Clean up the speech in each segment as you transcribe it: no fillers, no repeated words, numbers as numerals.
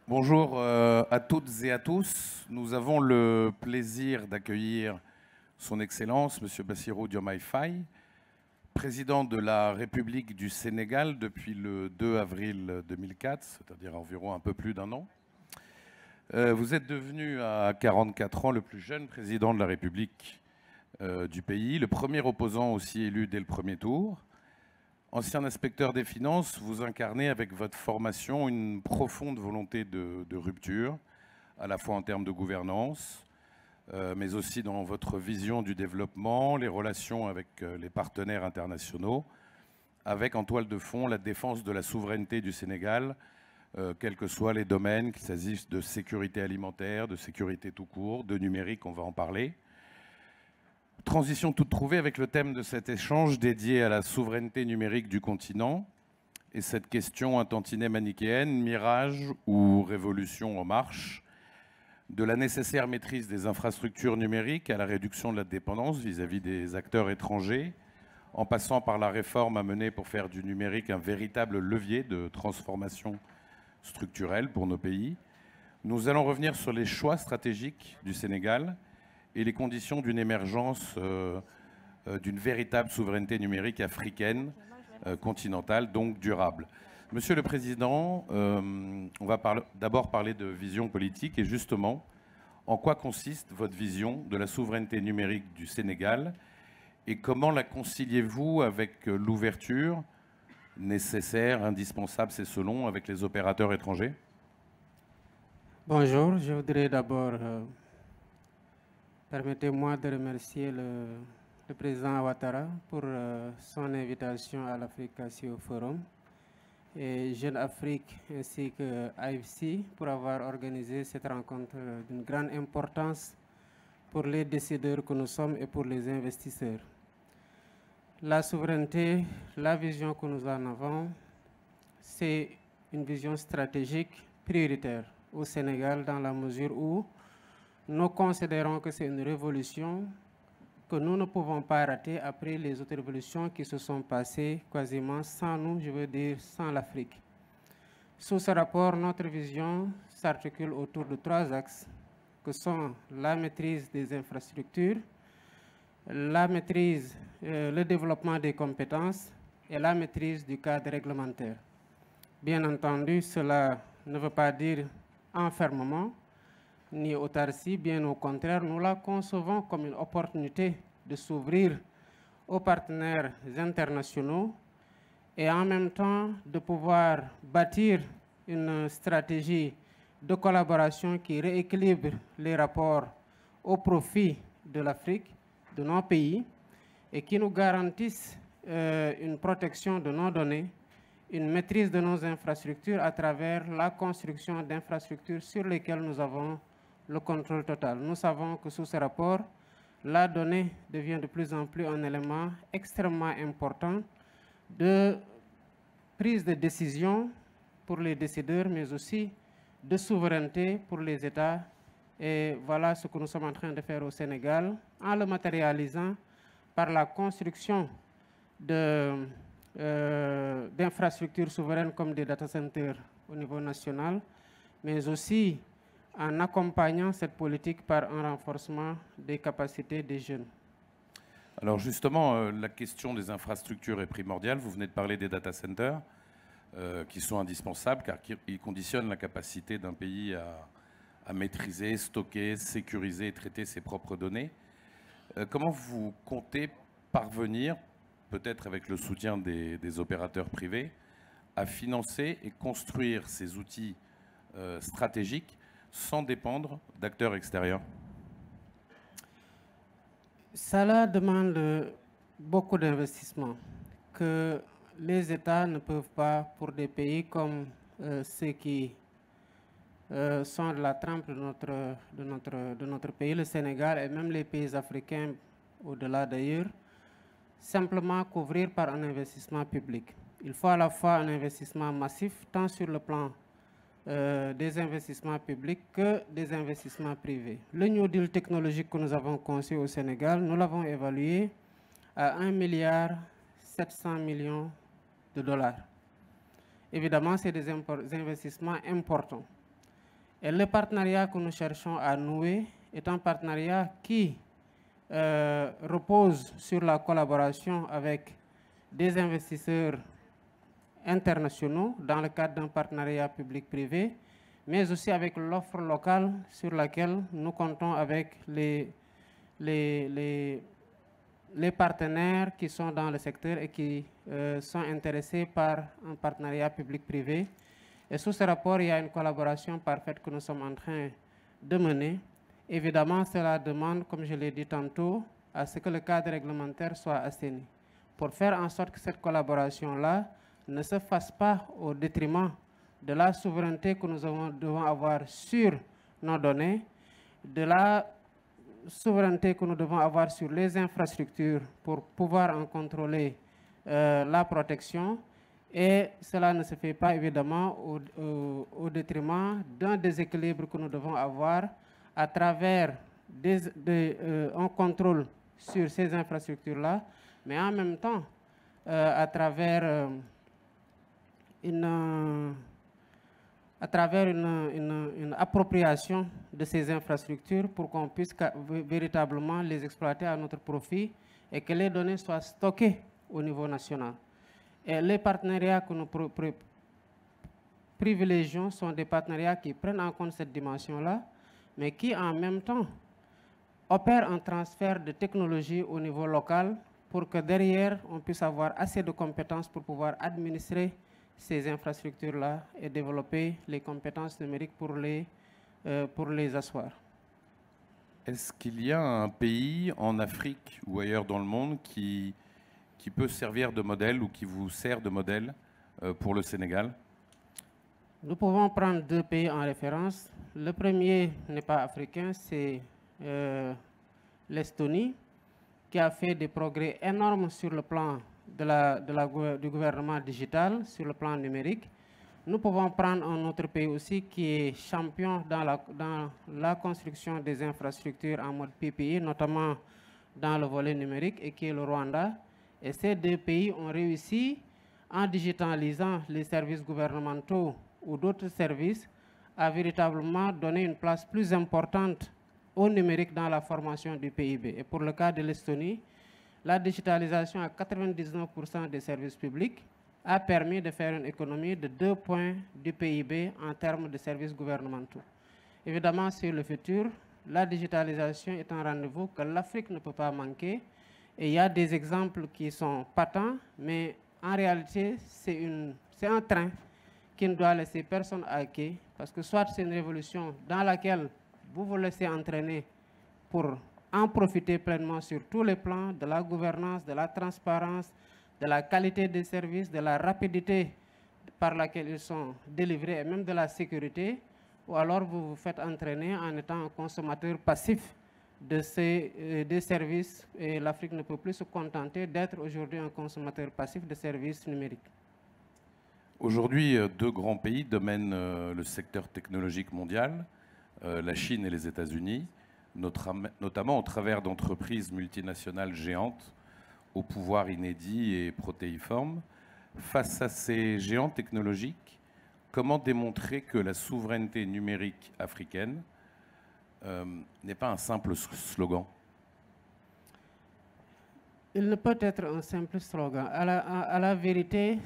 Bonjour à toutes et à tous. Nous avons le plaisir d'accueillir Son Excellence, M. Bassirou Diomaye Faye, président de la République du Sénégal depuis le 2 avril 2004, c'est-à-dire environ un peu plus d'un an. Vous êtes devenu à 44 ans le plus jeune président de la République du pays, le premier opposant aussi élu dès le premier tour. Ancien inspecteur des finances, vous incarnez avec votre formation une profonde volonté de rupture, à la fois en termes de gouvernance, mais aussi dans votre vision du développement, les relations avec les partenaires internationaux, avec en toile de fond la défense de la souveraineté du Sénégal, quels que soient les domaines, qu'il s'agisse de sécurité alimentaire, de sécurité tout court, de numérique, on va en parler. Transition toute trouvée avec le thème de cet échange dédié à la souveraineté numérique du continent et cette question un tantinet manichéenne, mirage ou révolution en marche, de la nécessaire maîtrise des infrastructures numériques à la réduction de la dépendance vis-à-vis des acteurs étrangers, en passant par la réforme à mener pour faire du numérique un véritable levier de transformation structurelle pour nos pays. Nous allons revenir sur les choix stratégiques du Sénégal et les conditions d'une émergence d'une véritable souveraineté numérique africaine, continentale, donc durable. Monsieur le Président, on va d'abord parler de vision politique et justement, en quoi consiste votre vision de la souveraineté numérique du Sénégal et comment la conciliez-vous avec l'ouverture nécessaire, indispensable, c'est selon, avec les opérateurs étrangers? Bonjour, je voudrais d'abord, permettez-moi de remercier le président Ouattara pour son invitation à l'Afrique-Asie Forum et Jeune Afrique ainsi que AFC pour avoir organisé cette rencontre d'une grande importance pour les décideurs que nous sommes et pour les investisseurs. La souveraineté, la vision que nous en avons, c'est une vision stratégique prioritaire au Sénégal dans la mesure où nous considérons que c'est une révolution que nous ne pouvons pas rater après les autres révolutions qui se sont passées quasiment sans nous, je veux dire sans l'Afrique. Sous ce rapport, notre vision s'articule autour de 3 axes que sont la maîtrise des infrastructures, la maîtrise, le développement des compétences et la maîtrise du cadre réglementaire. Bien entendu, cela ne veut pas dire enfermement ni autarcie, bien au contraire, nous la concevons comme une opportunité de s'ouvrir aux partenaires internationaux et en même temps de pouvoir bâtir une stratégie de collaboration qui rééquilibre les rapports au profit de l'Afrique, de nos pays, et qui nous garantisse une protection de nos données, une maîtrise de nos infrastructures à travers la construction d'infrastructures sur lesquelles nous avons le contrôle total. Nous savons que sous ce rapport, la donnée devient de plus en plus un élément extrêmement important de prise de décision pour les décideurs, mais aussi de souveraineté pour les États. Et voilà ce que nous sommes en train de faire au Sénégal en le matérialisant par la construction d'infrastructures souveraines comme des data centers au niveau national, mais aussi en accompagnant cette politique par un renforcement des capacités des jeunes. Alors justement, la question des infrastructures est primordiale. Vous venez de parler des data centers qui sont indispensables car ils conditionnent la capacité d'un pays à maîtriser, stocker, sécuriser et traiter ses propres données. Comment vous comptez parvenir, peut-être avec le soutien des opérateurs privés, à financer et construire ces outils stratégiques sans dépendre d'acteurs extérieurs? Cela demande beaucoup d'investissements que les États ne peuvent pas, pour des pays comme ceux qui sont de la trempe de notre pays, le Sénégal et même les pays africains au-delà d'ailleurs, simplement couvrir par un investissement public. Il faut à la fois un investissement massif, tant sur le plan des investissements publics que des investissements privés. Le New Deal technologique que nous avons conçu au Sénégal, nous l'avons évalué à 1,7 milliard de dollars. Évidemment, c'est des investissements importants. Et le partenariat que nous cherchons à nouer est un partenariat qui repose sur la collaboration avec des investisseurs internationaux dans le cadre d'un partenariat public-privé, mais aussi avec l'offre locale sur laquelle nous comptons avec les partenaires qui sont dans le secteur et qui sont intéressés par un partenariat public-privé. Et sous ce rapport, il y a une collaboration parfaite que nous sommes en train de mener. Évidemment, cela demande, comme je l'ai dit tantôt, à ce que le cadre réglementaire soit assaini, pour faire en sorte que cette collaboration-là ne se fasse pas au détriment de la souveraineté que nous devons avoir sur nos données, de la souveraineté que nous devons avoir sur les infrastructures pour pouvoir en contrôler la protection. Et cela ne se fait pas évidemment au détriment d'un déséquilibre que nous devons avoir à travers un contrôle sur ces infrastructures-là, mais en même temps à travers une appropriation de ces infrastructures pour qu'on puisse véritablement les exploiter à notre profit et que les données soient stockées au niveau national. Et les partenariats que nous privilégions sont des partenariats qui prennent en compte cette dimension-là, mais qui en même temps opèrent un transfert de technologie au niveau local pour que derrière, on puisse avoir assez de compétences pour pouvoir administrer ces infrastructures-là et développer les compétences numériques pour les asseoir. Est-ce qu'il y a un pays en Afrique ou ailleurs dans le monde qui peut servir de modèle ou qui vous sert de modèle pour le Sénégal? Nous pouvons prendre deux pays en référence. Le premier n'est pas africain, c'est l'Estonie, qui a fait des progrès énormes sur le plan du gouvernement digital, sur le plan numérique. Nous pouvons prendre un autre pays aussi qui est champion dans la construction des infrastructures en mode PPI, notamment dans le volet numérique, et qui est le Rwanda. Et ces deux pays ont réussi, en digitalisant les services gouvernementaux ou d'autres services, à véritablement donner une place plus importante au numérique dans la formation du PIB. Et pour le cas de l'Estonie, la digitalisation à 99% des services publics a permis de faire une économie de 2 points du PIB en termes de services gouvernementaux. Évidemment, sur le futur, la digitalisation est un rendez-vous que l'Afrique ne peut pas manquer. Et il y a des exemples qui sont patents, mais en réalité, c'est un train qui ne doit laisser personne à quai, parce que soit c'est une révolution dans laquelle vous vous laissez entraîner pour en profiter pleinement sur tous les plans de la gouvernance, de la transparence, de la qualité des services, de la rapidité par laquelle ils sont délivrés et même de la sécurité, ou alors vous vous faites entraîner en étant un consommateur passif des services et l'Afrique ne peut plus se contenter d'être aujourd'hui un consommateur passif de services numériques. Aujourd'hui, deux grands pays dominent le secteur technologique mondial, la Chine et les États-Unis, notamment au travers d'entreprises multinationales géantes au pouvoir inédit et protéiforme. Face à ces géants technologiques, comment démontrer que la souveraineté numérique africaine n'est pas un simple slogan? Il ne peut être un simple slogan. À la vérité,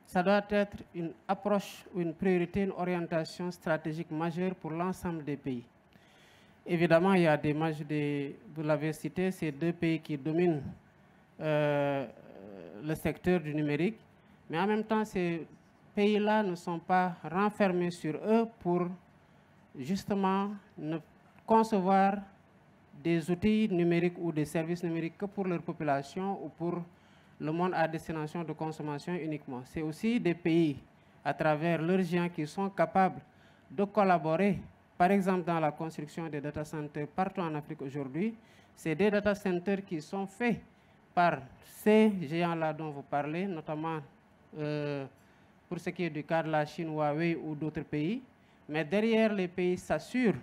ça doit être une approche, une priorité, une orientation stratégique majeure pour l'ensemble des pays. Évidemment, il y a vous l'avez cité, ces deux pays qui dominent le secteur du numérique, mais en même temps, ces pays-là ne sont pas renfermés sur eux pour justement ne concevoir des outils numériques ou des services numériques que pour leur population ou pour le monde à destination de consommation uniquement. C'est aussi des pays, à travers leurs géants, qui sont capables de collaborer. Par exemple, dans la construction des data centers partout en Afrique aujourd'hui, c'est des data centers qui sont faits par ces géants-là dont vous parlez, notamment pour ce qui est du cas de la Chine, Huawei ou d'autres pays. Mais derrière, les pays s'assurent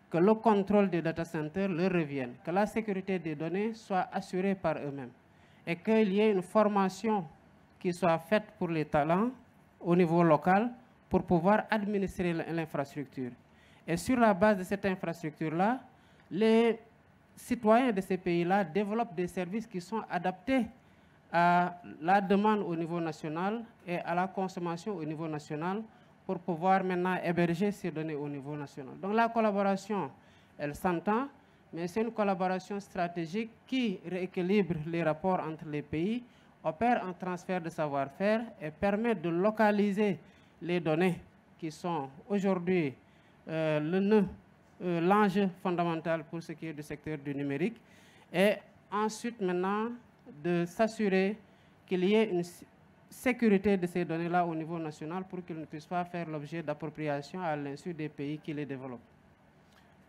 que le contrôle des data centers leur revienne, que la sécurité des données soit assurée par eux-mêmes et qu'il y ait une formation qui soit faite pour les talents au niveau local pour pouvoir administrer l'infrastructure. Et sur la base de cette infrastructure-là, les citoyens de ces pays-là développent des services qui sont adaptés à la demande au niveau national et à la consommation au niveau national pour pouvoir maintenant héberger ces données au niveau national. Donc la collaboration, elle s'entend, mais c'est une collaboration stratégique qui rééquilibre les rapports entre les pays, opère un transfert de savoir-faire et permet de localiser les données qui sont aujourd'hui l'enjeu fondamental pour ce qui est du secteur du numérique. Et ensuite maintenant, de s'assurer qu'il y ait une sécurité de ces données-là au niveau national pour qu'ils ne puissent pas faire l'objet d'appropriation à l'insu des pays qui les développent.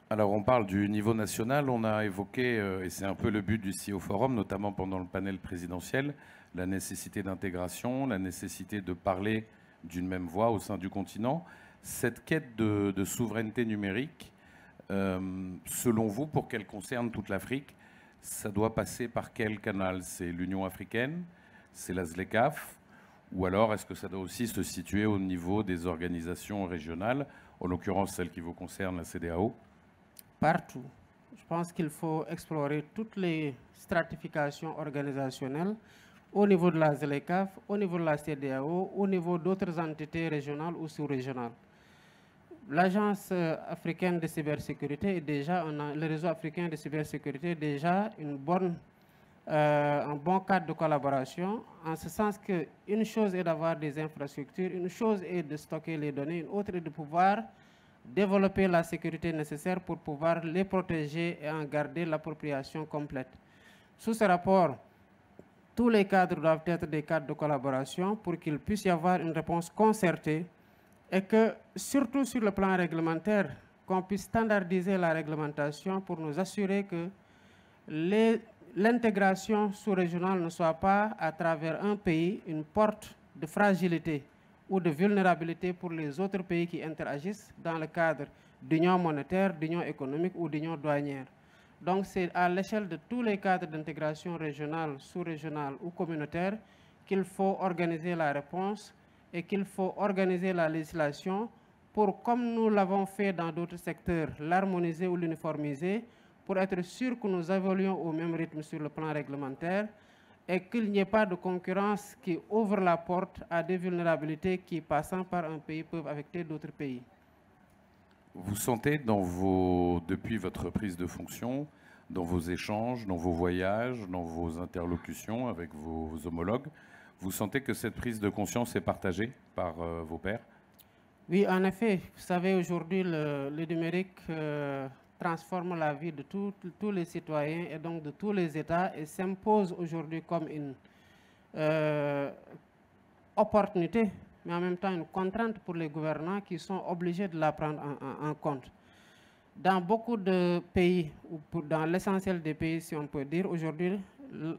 Alors on parle du niveau national, on a évoqué, et c'est un peu le but du CEO Forum, notamment pendant le panel présidentiel, la nécessité d'intégration, la nécessité de parler d'une même voix au sein du continent. Cette quête de souveraineté numérique, selon vous, pour qu'elle concerne toute l'Afrique, ça doit passer par quel canal? C'est l'Union africaine? C'est la ZLECAf? Ou alors est-ce que ça doit aussi se situer au niveau des organisations régionales, en l'occurrence celle qui vous concerne, la CEDEAO? Partout. Je pense qu'il faut explorer toutes les stratifications organisationnelles au niveau de la ZLECAf, au niveau de la CEDEAO, au niveau d'autres entités régionales ou sous-régionales. L'Agence africaine de cybersécurité est déjà, le réseau africain de cybersécurité est déjà un bon cadre de collaboration, en ce sens qu'une chose est d'avoir des infrastructures, une chose est de stocker les données, une autre est de pouvoir développer la sécurité nécessaire pour pouvoir les protéger et en garder l'appropriation complète. Sous ce rapport, tous les cadres doivent être des cadres de collaboration pour qu'il puisse y avoir une réponse concertée et que, surtout sur le plan réglementaire, qu'on puisse standardiser la réglementation pour nous assurer que l'intégration sous-régionale ne soit pas, à travers un pays, une porte de fragilité ou de vulnérabilité pour les autres pays qui interagissent dans le cadre d'union monétaire, d'union économique ou d'union douanière. Donc c'est à l'échelle de tous les cadres d'intégration régionale, sous-régionale ou communautaire qu'il faut organiser la réponse et qu'il faut organiser la législation pour, comme nous l'avons fait dans d'autres secteurs, l'harmoniser ou l'uniformiser pour être sûr que nous évoluons au même rythme sur le plan réglementaire et qu'il n'y ait pas de concurrence qui ouvre la porte à des vulnérabilités qui, passant par un pays, peuvent affecter d'autres pays. Vous sentez depuis votre prise de fonction, dans vos échanges, dans vos voyages, dans vos interlocutions avec vos homologues, vous sentez que cette prise de conscience est partagée par vos pairs? Oui, en effet. Vous savez, aujourd'hui, le numérique transforme la vie de tous les citoyens et donc de tous les États et s'impose aujourd'hui comme une opportunité, mais en même temps une contrainte pour les gouvernants qui sont obligés de la prendre en compte. Dans beaucoup de pays, ou dans l'essentiel des pays, si on peut dire, aujourd'hui,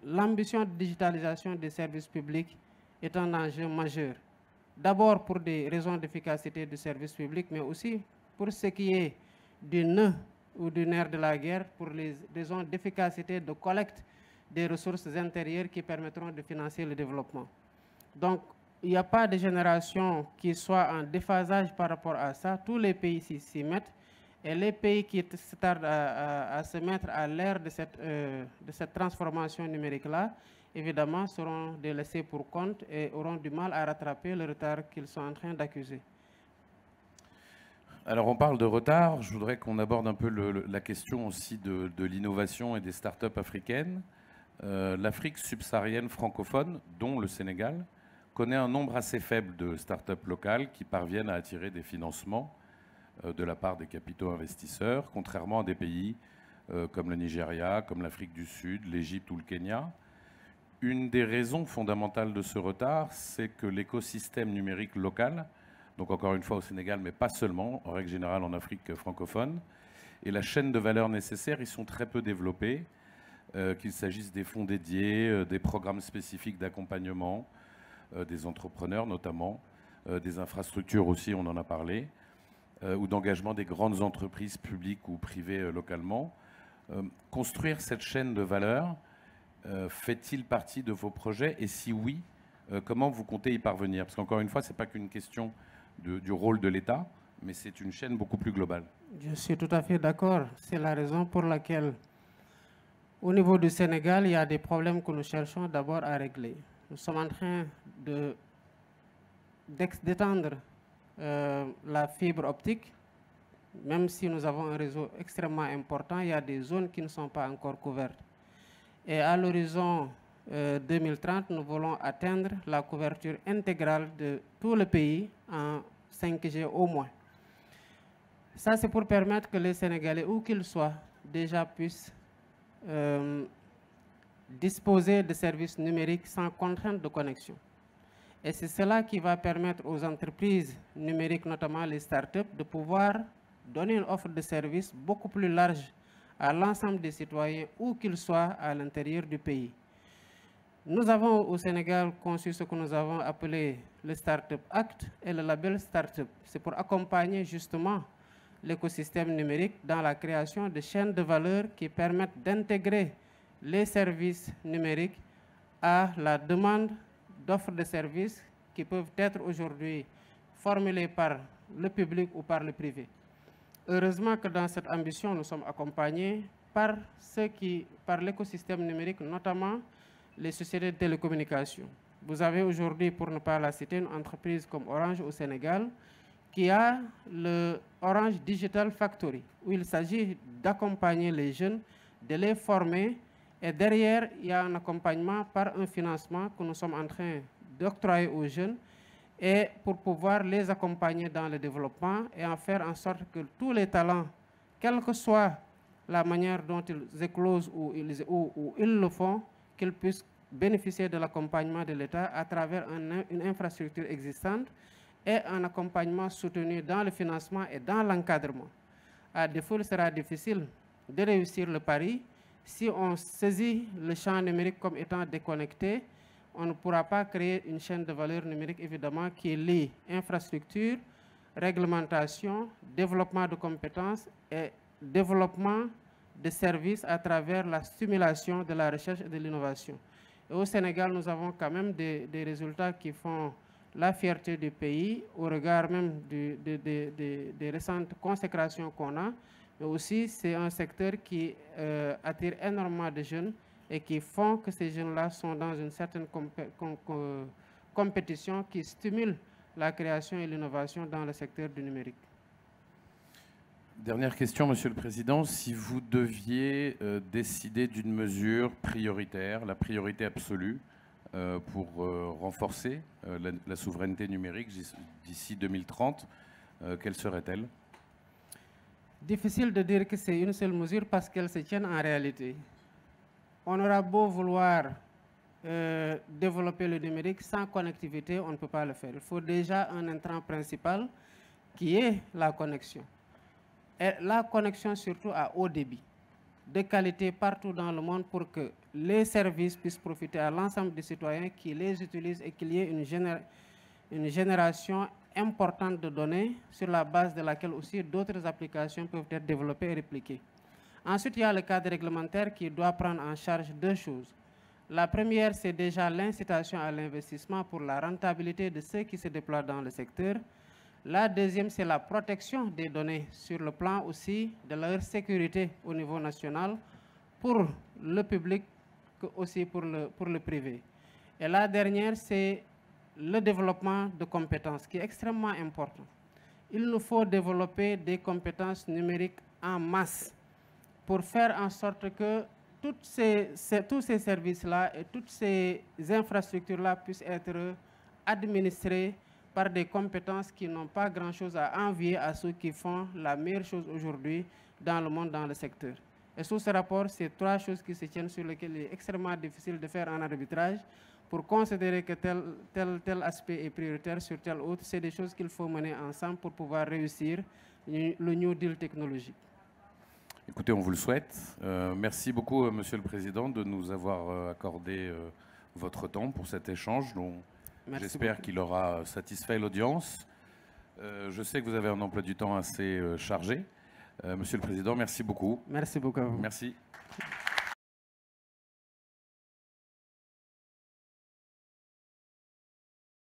l'ambition de digitalisation des services publics est un enjeu majeur. D'abord pour des raisons d'efficacité du service public, mais aussi pour ce qui est du nœud ou du nerf de la guerre, pour les raisons d'efficacité de collecte des ressources intérieures qui permettront de financer le développement. Donc, il n'y a pas de génération qui soit en déphasage par rapport à ça. Tous les pays s'y mettent. Et les pays qui se tardent à se mettre à l'ère de cette transformation numérique-là, évidemment, seront délaissés pour compte et auront du mal à rattraper le retard qu'ils sont en train d'accuser. Alors on parle de retard, je voudrais qu'on aborde un peu la question aussi de l'innovation et des startups africaines. L'Afrique subsaharienne francophone, dont le Sénégal, connaît un nombre assez faible de startups locales qui parviennent à attirer des financements de la part des capitaux investisseurs, contrairement à des pays comme le Nigeria, comme l'Afrique du Sud, l'Égypte ou le Kenya. Une des raisons fondamentales de ce retard, c'est que l'écosystème numérique local, donc encore une fois au Sénégal, mais pas seulement, en règle générale en Afrique francophone, et la chaîne de valeur nécessaire, ils sont très peu développés, qu'il s'agisse des fonds dédiés, des programmes spécifiques d'accompagnement, des entrepreneurs notamment, des infrastructures aussi, on en a parlé, ou d'engagement des grandes entreprises publiques ou privées localement. Construire cette chaîne de valeur, fait-il partie de vos projets? Et si oui, comment vous comptez y parvenir? Parce qu'encore une fois, ce n'est pas qu'une question du rôle de l'État, mais c'est une chaîne beaucoup plus globale. Je suis tout à fait d'accord. C'est la raison pour laquelle, au niveau du Sénégal, il y a des problèmes que nous cherchons d'abord à régler. Nous sommes en train d'étendre la fibre optique. Même si nous avons un réseau extrêmement important, il y a des zones qui ne sont pas encore couvertes. Et à l'horizon 2030, nous voulons atteindre la couverture intégrale de tout le pays en 5G au moins. Ça, c'est pour permettre que les Sénégalais, où qu'ils soient, déjà puissent disposer de services numériques sans contrainte de connexion. Et c'est cela qui va permettre aux entreprises numériques, notamment les startups, de pouvoir donner une offre de services beaucoup plus large à l'ensemble des citoyens, où qu'ils soient à l'intérieur du pays. Nous avons au Sénégal conçu ce que nous avons appelé le Startup Act et le label Startup. C'est pour accompagner justement l'écosystème numérique dans la création de chaînes de valeur qui permettent d'intégrer les services numériques à la demande d'offres de services qui peuvent être aujourd'hui formulées par le public ou par le privé. Heureusement que dans cette ambition, nous sommes accompagnés par l'écosystème numérique, notamment les sociétés de télécommunications. Vous avez aujourd'hui, pour ne pas la citer, une entreprise comme Orange au Sénégal qui a le Orange Digital Factory, où il s'agit d'accompagner les jeunes, de les former, et derrière, il y a un accompagnement par un financement que nous sommes en train d'octroyer aux jeunes, et pour pouvoir les accompagner dans le développement et en faire en sorte que tous les talents, quelle que soit la manière dont ils éclosent ou ils le font, qu'ils puissent bénéficier de l'accompagnement de l'État à travers une infrastructure existante et un accompagnement soutenu dans le financement et dans l'encadrement. À défaut, il sera difficile de réussir le pari. Si on saisit le champ numérique comme étant déconnecté, on ne pourra pas créer une chaîne de valeur numérique, évidemment, qui est liée infrastructure, réglementation, développement de compétences et développement de services à travers la stimulation de la recherche et de l'innovation. Et au Sénégal, nous avons quand même des résultats qui font la fierté du pays, au regard même des récentes consécrations qu'on a, mais aussi c'est un secteur qui attire énormément de jeunes et qui font que ces jeunes-là sont dans une certaine compétition qui stimule la création et l'innovation dans le secteur du numérique. Dernière question, Monsieur le Président. Si vous deviez décider d'une mesure prioritaire, la priorité absolue, pour renforcer la souveraineté numérique d'ici 2030, quelle serait-elle? Difficile de dire que c'est une seule mesure parce qu'elle se tient en réalité. On aura beau vouloir développer le numérique, sans connectivité, on ne peut pas le faire. Il faut déjà un intrant principal qui est la connexion. Et la connexion surtout à haut débit, de qualité partout dans le monde pour que les services puissent profiter à l'ensemble des citoyens qui les utilisent et qu'il y ait une génération importante de données sur la base de laquelle aussi d'autres applications peuvent être développées et répliquées. Ensuite, il y a le cadre réglementaire qui doit prendre en charge deux choses. La première, c'est déjà l'incitation à l'investissement pour la rentabilité de ceux qui se déploient dans le secteur. La deuxième, c'est la protection des données sur le plan aussi de leur sécurité au niveau national pour le public aussi pour le privé. Et la dernière, c'est le développement de compétences qui est extrêmement important. Il nous faut développer des compétences numériques en masse pour faire en sorte que tous ces services-là et toutes ces infrastructures-là puissent être administrées par des compétences qui n'ont pas grand-chose à envier à ceux qui font la meilleure chose aujourd'hui dans le monde, dans le secteur. Et sous ce rapport, c'est trois choses qui se tiennent sur lesquelles il est extrêmement difficile de faire un arbitrage pour considérer que tel aspect est prioritaire sur tel autre. C'est des choses qu'il faut mener ensemble pour pouvoir réussir le New Deal technologique. Écoutez, on vous le souhaite. Merci beaucoup, Monsieur le Président, de nous avoir accordé votre temps pour cet échange. J'espère qu'il aura satisfait l'audience. Je sais que vous avez un emploi du temps assez chargé. Monsieur le Président, merci beaucoup. Merci beaucoup à vous. Merci.